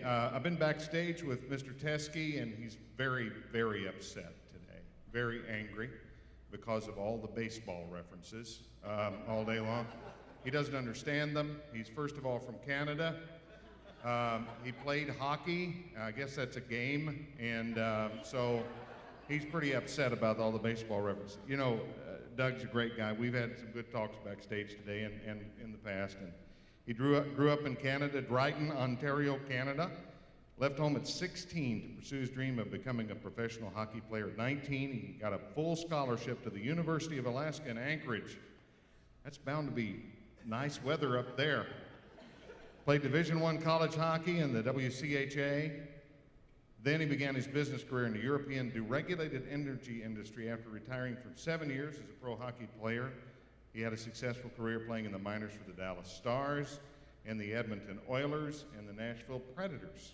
I've been backstage with Mr. Teskey, and he's very, very upset today. Very angry because of all the baseball references all day long. He doesn't understand them. He's first of all from Canada. He played hockey. I guess that's a game, and so he's pretty upset about all the baseball references. You know, Doug's a great guy. We've had some good talks backstage today and in the past. And he grew up in Canada, Dryden, Ontario, Canada. Left home at 16 to pursue his dream of becoming a professional hockey player. At 19, he got a full scholarship to the University of Alaska in Anchorage. That's bound to be nice weather up there. Played Division I college hockey in the WCHA. Then he began his business career in the European deregulated energy industry after retiring for 7 years as a pro hockey player. He had a successful career playing in the minors for the Dallas Stars and the Edmonton Oilers and the Nashville Predators.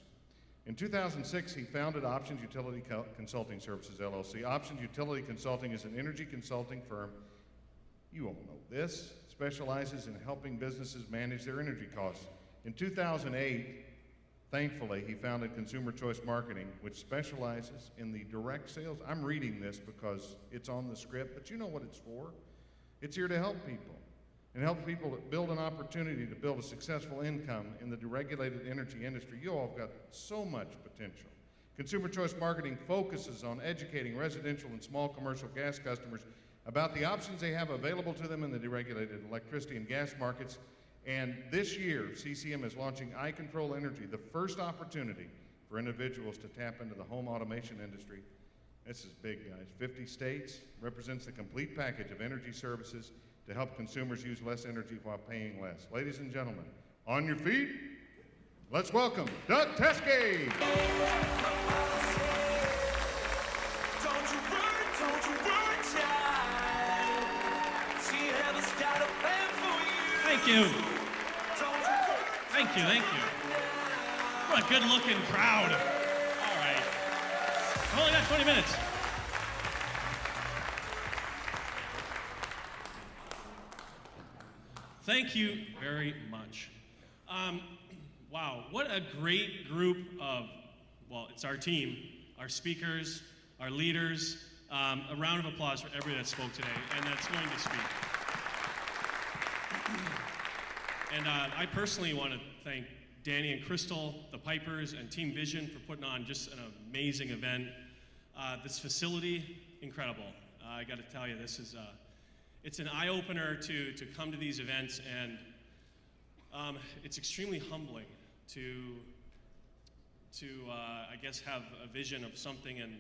In 2006, he founded Options Utility Consulting Services, LLC. Options Utility Consulting is an energy consulting firm, you all know this, specializes in helping businesses manage their energy costs. In 2008, thankfully, he founded Consumer Choice Marketing, which specializes in the direct sales. I'm reading this because it's on the script, but you know what it's for. It's here to help people and help people build an opportunity to build a successful income in the deregulated energy industry. You all have got so much potential. Consumer Choice Marketing focuses on educating residential and small commercial gas customers about the options they have available to them in the deregulated electricity and gas markets. And this year, CCM is launching iControl Energy, the first opportunity for individuals to tap into the home automation industry. This is big, guys. 50 states, represents the complete package of energy services to help consumers use less energy while paying less. Ladies and gentlemen, on your feet, let's welcome Doug Teskey. Thank you. Thank you, thank you. What a good-looking crowd. All right. I've only got 20 minutes. Thank you very much. Wow, what a great group of, well, it's our team, our speakers, our leaders. A round of applause for everybody that spoke today and that's going to speak. And I personally want to thank Danny and Crystal, the Pipers, and Team Vision for putting on just an amazing event. This facility, incredible. I got to tell you, this is it's an eye-opener to come to these events, and it's extremely humbling to I guess have a vision of something, and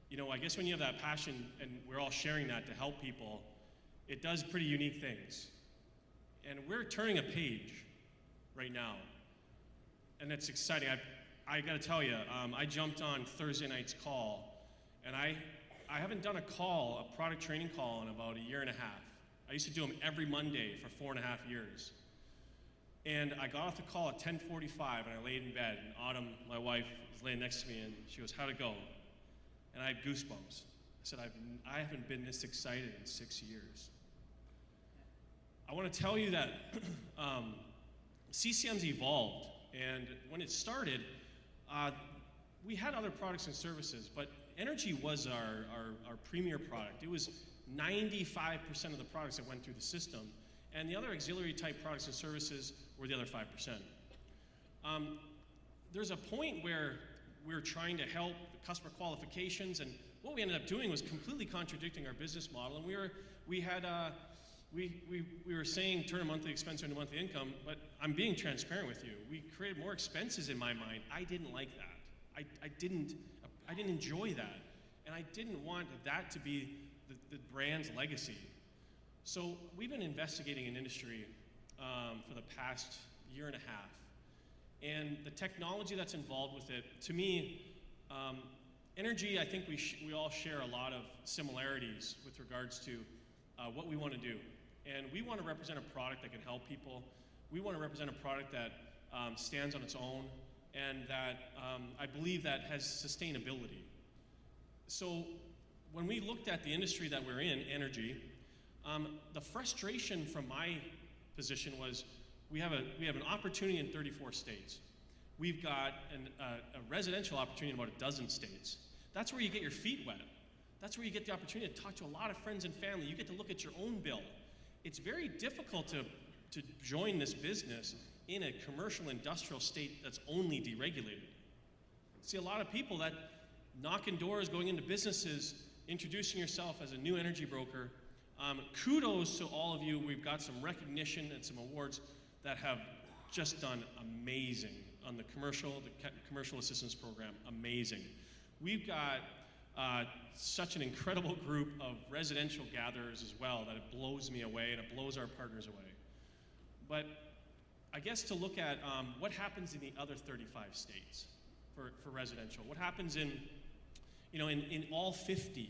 you know, I guess when you have that passion and we're all sharing that to help people, it does pretty unique things. And we're turning a page right now, and it's exciting. I got to tell you, I jumped on Thursday night's call, and I haven't done a product training call in about a year and a half. I used to do them every Monday for 4.5 years. And I got off the call at 10:45, and I laid in bed, and Autumn, my wife, was laying next to me, and she goes, "How'd it go?" And I had goosebumps. I said, I haven't been this excited in 6 years. I want to tell you that CCM's evolved, and when it started, we had other products and services, but energy was our premier product. It was 95% of the products that went through the system, and the other auxiliary type products and services were the other 5%. There's a point where we're trying to help the customer qualifications, and what we ended up doing was completely contradicting our business model, and we were saying turn a monthly expense into monthly income, but I'm being transparent with you. We created more expenses in my mind. I didn't like that. I didn't enjoy that, and I didn't want that to be the brand's legacy. So we've been investigating an industry for the past year and a half, and the technology that's involved with it, to me, energy, I think we all share a lot of similarities with regards to what we want to do. And we want to represent a product that can help people. We want to represent a product that stands on its own, and that I believe that has sustainability. So when we looked at the industry that we're in, energy, the frustration from my position was we have an opportunity in 34 states. We've got a residential opportunity in about a dozen states. That's where you get your feet wet. That's where you get the opportunity to talk to a lot of friends and family. You get to look at your own bill. It's very difficult to join this business in a commercial industrial state that's only deregulated. See a lot of people that knocking doors, going into businesses, introducing yourself as a new energy broker. Kudos to all of you. We've got some recognition and some awards that have just done amazing on the commercial assistance program. Amazing. We've got such an incredible group of residential gatherers as well that it blows me away and it blows our partners away. But I guess to look at what happens in the other 35 states for residential. What happens in all 50?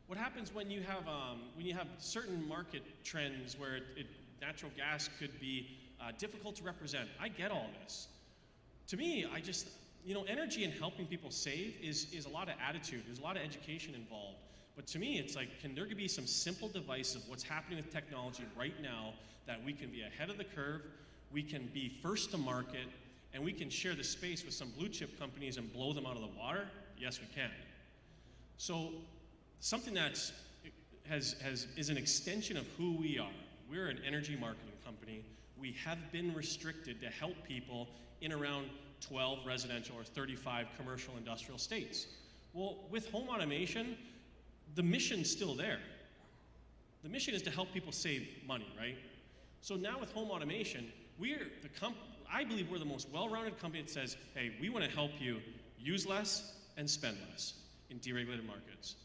What happens when you have certain market trends where natural gas could be difficult to represent? I get all this. To me, energy and helping people save is a lot of attitude. There's a lot of education involved. But to me, it's like, can there be some simple device of what's happening with technology right now that we can be ahead of the curve, we can be first to market, and we can share the space with some blue chip companies and blow them out of the water? Yes, we can. So something that is an extension of who we are. We're an energy marketing company. We have been restricted to help people in around 12 residential or 35 commercial industrial states. Well, with home automation, the mission's still there. The mission is to help people save money, right? So now with home automation, I believe we're the most well-rounded company that says, hey, we want to help you use less and spend less in deregulated markets.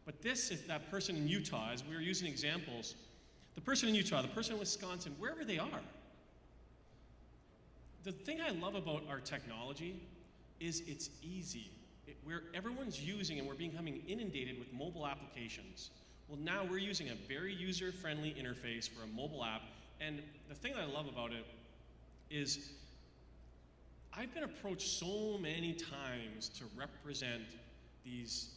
But this is that person in Utah, as we were using examples, the person in Utah, the person in Wisconsin, wherever they are. The thing I love about our technology is it's easy. Everyone's using and we're becoming inundated with mobile applications. Well, now we're using a very user-friendly interface for a mobile app, and the thing that I love about it is I've been approached so many times to represent these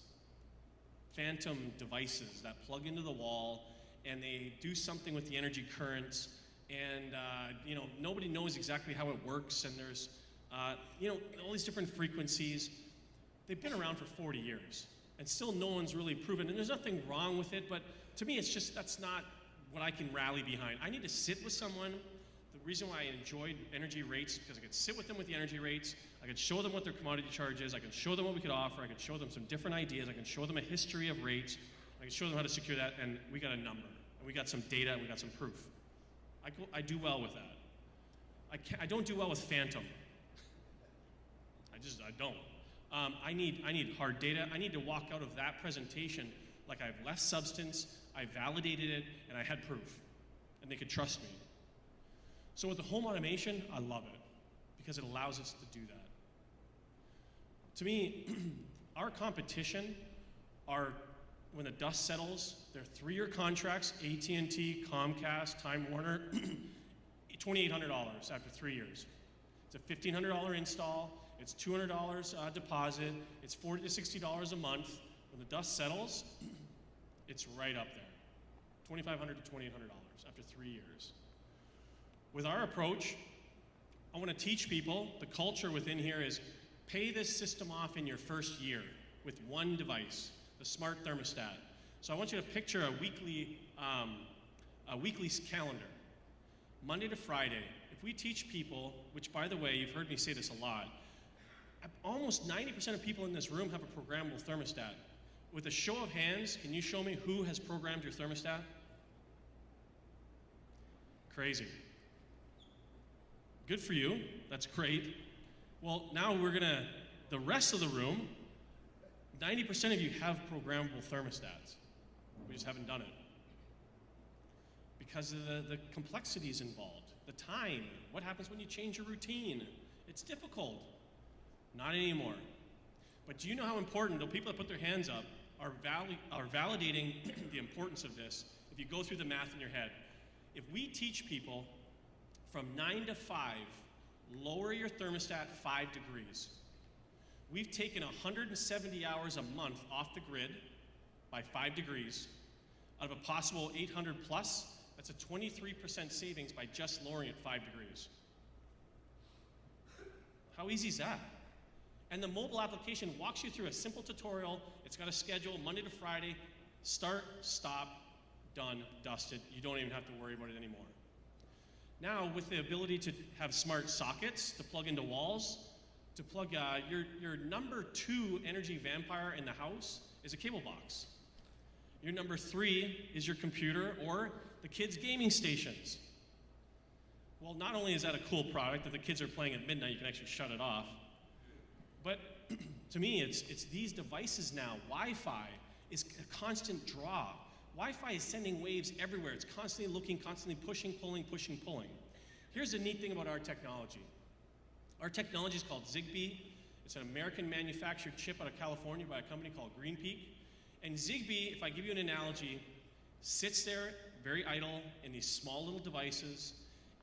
phantom devices that plug into the wall and they do something with the energy currents, and nobody knows exactly how it works, and there's all these different frequencies. They've been around for 40 years and still no one's really proven, and there's nothing wrong with it, but to me it's just, that's not what I can rally behind. I need to sit with someone. The reason why I enjoyed energy rates is because I could sit with them with the energy rates, I could show them what their commodity charge is, I could show them what we could offer, I could show them some different ideas, I can show them a history of rates, I can show them how to secure that, and we got a number, and we got some data, and we got some proof. I do well with that. I don't do well with phantom. I don't. I need hard data. I need to walk out of that presentation like I've left substance, I validated it, and I had proof, and they could trust me. So with the home automation, I love it because it allows us to do that. To me, our competition are, when the dust settles, they're 3-year contracts, AT&T, Comcast, Time Warner, $2,800 after 3 years. It's a $1,500 install, it's $200 deposit, it's $40 to $60 a month. When the dust settles, it's right up there. $2,500 to $2,800 after 3 years. With our approach, I want to teach people, the culture within here is pay this system off in your first year with one device, the smart thermostat. So I want you to picture a weekly calendar, Monday to Friday. If we teach people, which by the way, you've heard me say this a lot, almost 90% of people in this room have a programmable thermostat. With a show of hands, can you show me who has programmed your thermostat? Crazy. Good for you, that's great. Well, now the rest of the room, 90% of you have programmable thermostats. We just haven't done it. Because of the complexities involved, the time, what happens when you change your routine? It's difficult. Not anymore. But do you know how important the people that put their hands up are validating the importance of this? If you go through the math in your head, if we teach people from 9 to 5, lower your thermostat 5 degrees. We've taken 170 hours a month off the grid by 5 degrees. Out of a possible 800 plus, that's a 23% savings by just lowering it 5 degrees. How easy is that? And the mobile application walks you through a simple tutorial. It's got a schedule, Monday to Friday, start, stop, done, dusted. You don't even have to worry about it anymore. Now, with the ability to have smart sockets to plug into walls, to plug your number 2 energy vampire in the house is a cable box. Your number 3 is your computer or the kids' gaming stations. Well, not only is that a cool product that the kids are playing at midnight, you can actually shut it off, but to me, it's these devices now. Wi-Fi is a constant draw. Wi-Fi is sending waves everywhere. It's constantly looking, constantly pushing, pulling, pushing, pulling. Here's the neat thing about our technology. Our technology is called Zigbee. It's an American manufactured chip out of California by a company called Green Peak. And Zigbee, if I give you an analogy, sits there very idle in these small little devices,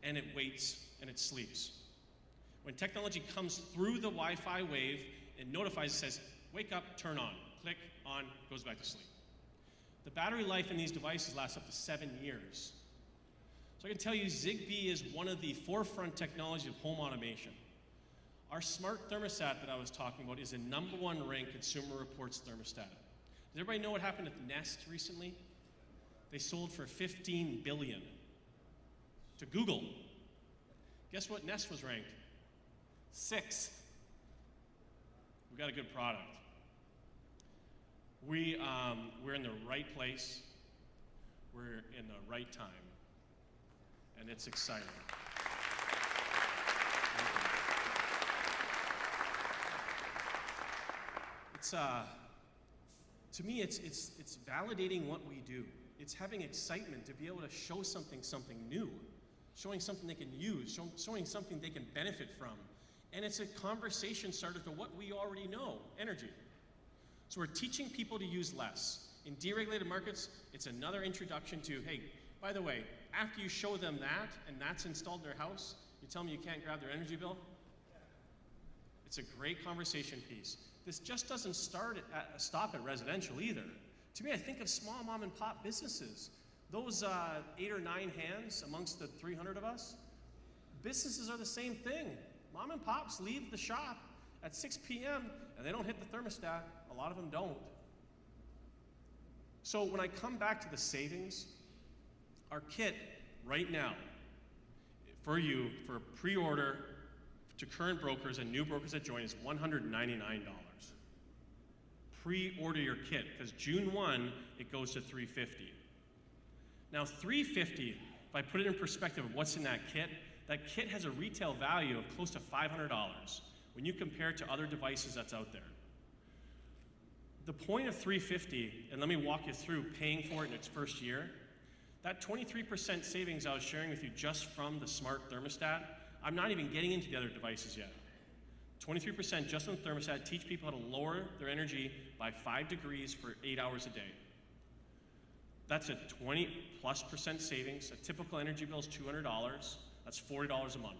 and it waits and it sleeps. When technology comes through the Wi-Fi wave, it notifies, it says, wake up, turn on. Click, on, goes back to sleep. The battery life in these devices lasts up to 7 years. So I can tell you Zigbee is one of the forefront technologies of home automation. Our smart thermostat that I was talking about is a #1 ranked Consumer Reports thermostat. Does everybody know what happened at Nest recently? They sold for $15 billion to Google. Guess what Nest was ranked? 6th. We got a good product. We're in the right place. We're in the right time. And it's exciting. It's to me, it's validating what we do. It's having excitement to be able to show something new, showing something they can use, showing something they can benefit from. And it's a conversation starter to what we already know, energy. So we're teaching people to use less. In deregulated markets, it's another introduction to, hey, by the way, after you show them that and that's installed in their house, you tell them you can't grab their energy bill? It's a great conversation piece. This just doesn't stop at residential either. To me, I think of small mom and pop businesses. Those 8 or 9 hands amongst the 300 of us, businesses are the same thing. Mom and pops leave the shop at 6 p.m. and they don't hit the thermostat. A lot of them don't. So when I come back to the savings, our kit right now for you, for a pre-order to current brokers and new brokers that join is $199. Pre-order your kit, because June 1, it goes to $350. Now $350, if I put it in perspective of what's in that kit has a retail value of close to $500 when you compare it to other devices that's out there. The point of $350, and let me walk you through paying for it in its first year, that 23% savings I was sharing with you just from the smart thermostat, I'm not even getting into the other devices yet. 23% just on the thermostat, teach people how to lower their energy by 5 degrees for 8 hours a day. That's a 20+% savings. A typical energy bill is $200. That's $40 a month.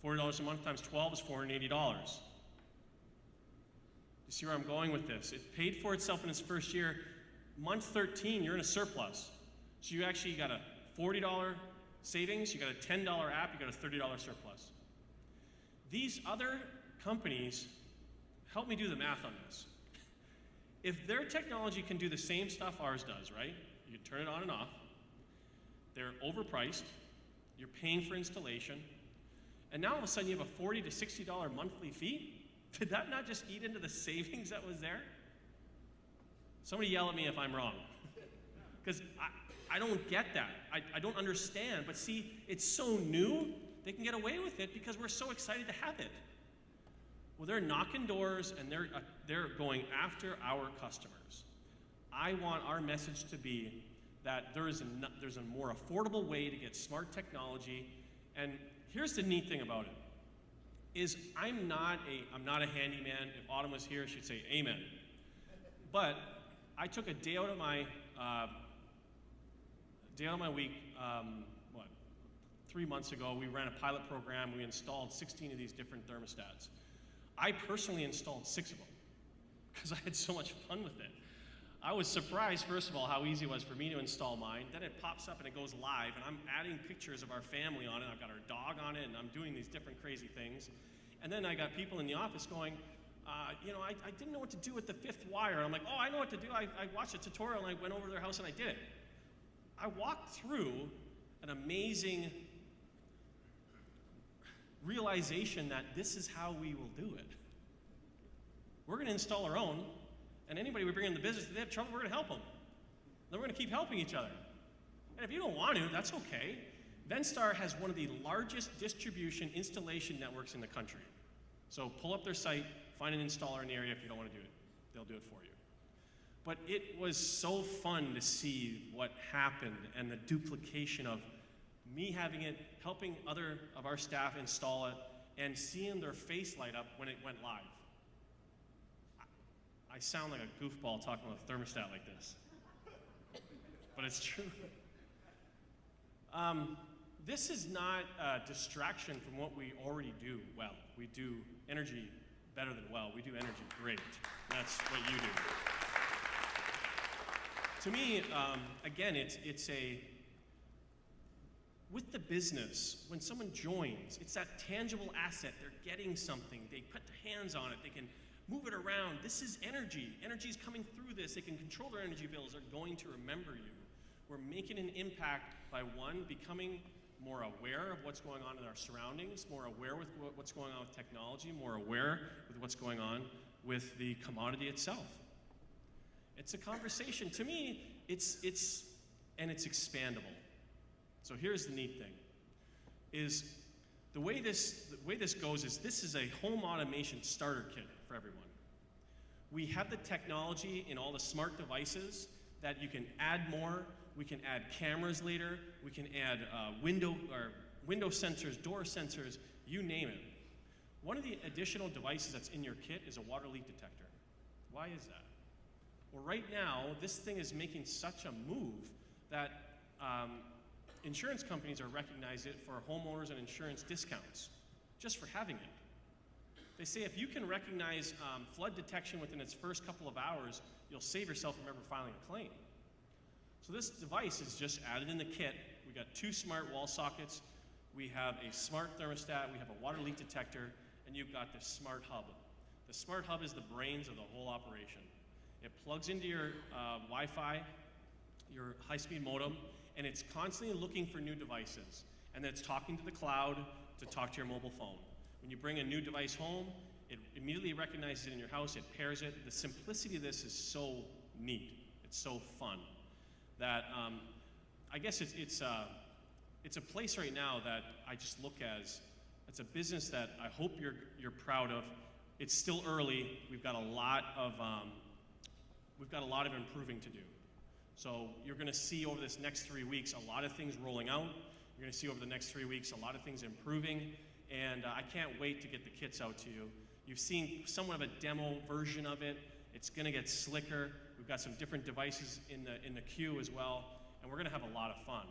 $40 a month times 12 is $480. You see where I'm going with this? It paid for itself in its first year. Month 13, you're in a surplus. So you actually got a $40 savings, you got a $10 app, you got a $30 surplus. These other companies, help me do the math on this. If their technology can do the same stuff ours does, right? You can turn it on and off. They're overpriced. You're paying for installation. And now all of a sudden you have a $40 to $60 monthly fee? Did that not just eat into the savings that was there? Somebody yell at me if I'm wrong. Because I don't get that. I don't understand. But see, it's so new, they can get away with it because we're so excited to have it. Well, they're knocking doors and they're going after our customers. I want our message to be that there's a more affordable way to get smart technology. And here's the neat thing about it, is I'm not a handyman. If Autumn was here, she'd say amen. But I took a day out of my week, 3 months ago, we ran a pilot program. We installed 16 of these different thermostats. I personally installed 6 of them because I had so much fun with it. I was surprised, first of all, how easy it was for me to install mine. Then it pops up and it goes live, and I'm adding pictures of our family on it. I've got our dog on it, and I'm doing these different crazy things. And then I got people in the office going, I didn't know what to do with the 5th wire. I'm like, oh, I know what to do. I watched a tutorial and I went over to their house and I did it. I walked through an amazing realization that this is how we will do it. We're going to install our own, and anybody we bring in the business, if they have trouble, we're going to help them. Then we're going to keep helping each other. And if you don't want to, that's okay. Venstar has one of the largest distribution installation networks in the country. So pull up their site, find an installer in the area if you don't want to do it. They'll do it for you. But it was so fun to see what happened and the duplication of me having it, helping other of our staff install it, and seeing their face light up when it went live. I sound like a goofball talking about a thermostat like this, but it's true. This is not a distraction from what we already do well. We do energy better than well. We do energy great. That's what you do. To me, again, it's a, with the business, when someone joins, it's that tangible asset. They're getting something. They put their hands on it. They can move it around. This is energy. Energy's coming through this. They can control their energy bills. They're going to remember you. We're making an impact by, one, becoming more aware of what's going on in our surroundings, more aware with what's going on with technology, more aware with what's going on with the commodity itself. It's a conversation. To me, it's expandable. So here's the neat thing, is the way this goes is this is a home automation starter kit for everyone. We have the technology in all the smart devices that you can add more. We can add cameras later. We can add window sensors, door sensors, you name it. One of the additional devices that's in your kit is a water leak detector. Why is that? Well, right now, this thing is making such a move that insurance companies are recognizing it for homeowners and insurance discounts just for having it. They say if you can recognize flood detection within its first couple of hours, you'll save yourself from ever filing a claim. So this device is just added in the kit. We got 2 smart wall sockets. We have a smart thermostat. We have a water leak detector, and you've got this smart hub. The smart hub is the brains of the whole operation. It plugs into your Wi-Fi, your high-speed modem, and it's constantly looking for new devices. And then it's talking to the cloud to talk to your mobile phone. When you bring a new device home, it immediately recognizes it in your house, it pairs it. The simplicity of this is so neat. It's so fun that I guess it's a place right now that I just look as, it's a business that I hope you're proud of. It's still early. We've got a lot of improving to do. So you're going to see over this next 3 weeks a lot of things rolling out. You're going to see over the next 3 weeks a lot of things improving, and I can't wait to get the kits out to you. You've seen somewhat of a demo version of it. It's going to get slicker. We've got some different devices in the queue as well, and we're going to have a lot of fun.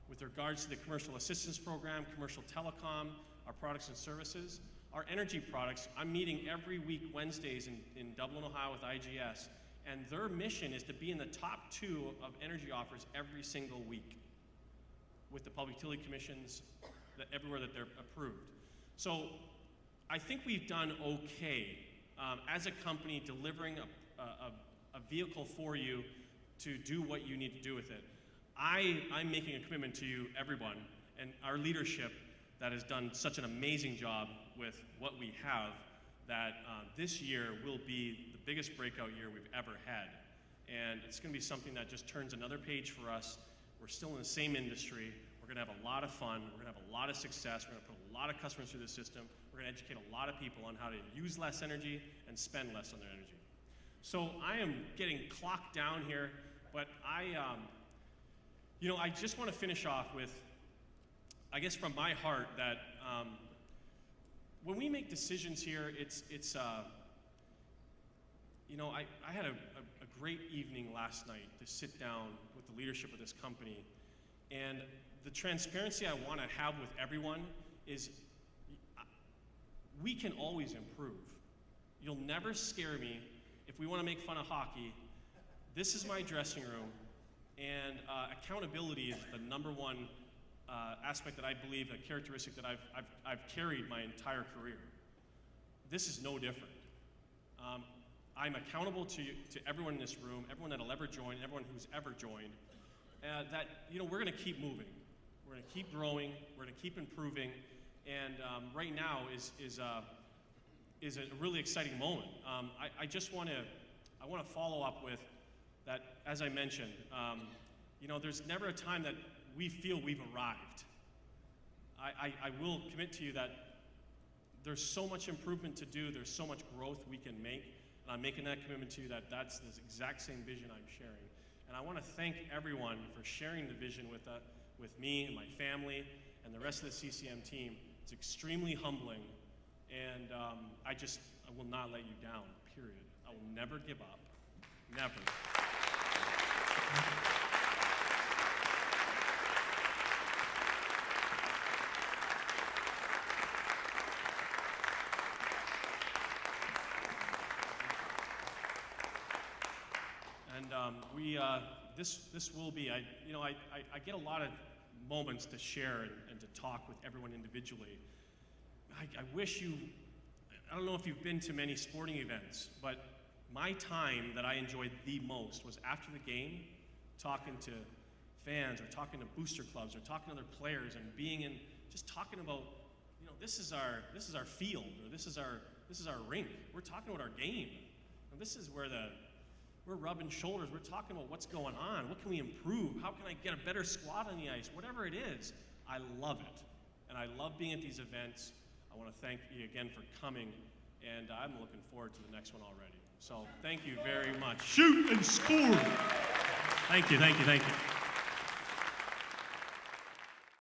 With regards to the commercial assistance program, commercial telecom, our products and services, our energy products, I'm meeting every week Wednesdays in Dublin, Ohio with IGS, and their mission is to be in the top 2 of energy offers every single week with the Public Utility Commissions everywhere that they're approved. So I think we've done okay as a company delivering a vehicle for you to do what you need to do with it. I'm making a commitment to you, everyone, and our leadership that has done such an amazing job with what we have, that this year will be the biggest breakout year we've ever had. And it's going to be something that just turns another page for us. We're still in the same industry. We're going to have a lot of fun. We're going to have a lot of success. We're going to put a lot of customers through the system. We're going to educate a lot of people on how to use less energy and spend less on their energy. So I am getting clocked down here, but I just want to finish off with, I guess from my heart, that when we make decisions here, I had a great evening last night to sit down with the leadership of this company, and the transparency I want to have with everyone is we can always improve. You'll never scare me. If we want to make fun of hockey, this is my dressing room, and accountability is the number one aspect that I believe, a characteristic that I've carried my entire career. this is no different. I'm accountable to everyone in this room, everyone that'll ever join, everyone who's ever joined, that we're going to keep moving. We're going to keep growing. We're going to keep improving. And right now is a really exciting moment. I just want to follow up with that. As I mentioned, there's never a time that we feel we've arrived. I will commit to you that there's so much improvement to do. There's so much growth we can make. And I'm making that commitment to you that that's the exact same vision I'm sharing. And I want to thank everyone for sharing the vision with me and my family and the rest of the CCM team. It's extremely humbling, and I will not let you down, period. I will never give up, never. And this will be, I get a lot of moments to share and to talk with everyone individually. I wish I don't know if you've been to many sporting events, but my time that I enjoyed the most was after the game, talking to fans or talking to booster clubs or talking to other players and just talking about, this is our field, or this is our rink. We're talking about our game. And this is where we're rubbing shoulders. We're talking about what's going on. What can we improve? How can I get a better squad on the ice? Whatever it is, I love it. And I love being at these events. I want to thank you again for coming, and I'm looking forward to the next one already. So thank you very much. Shoot and score! Thank you, thank you, thank you.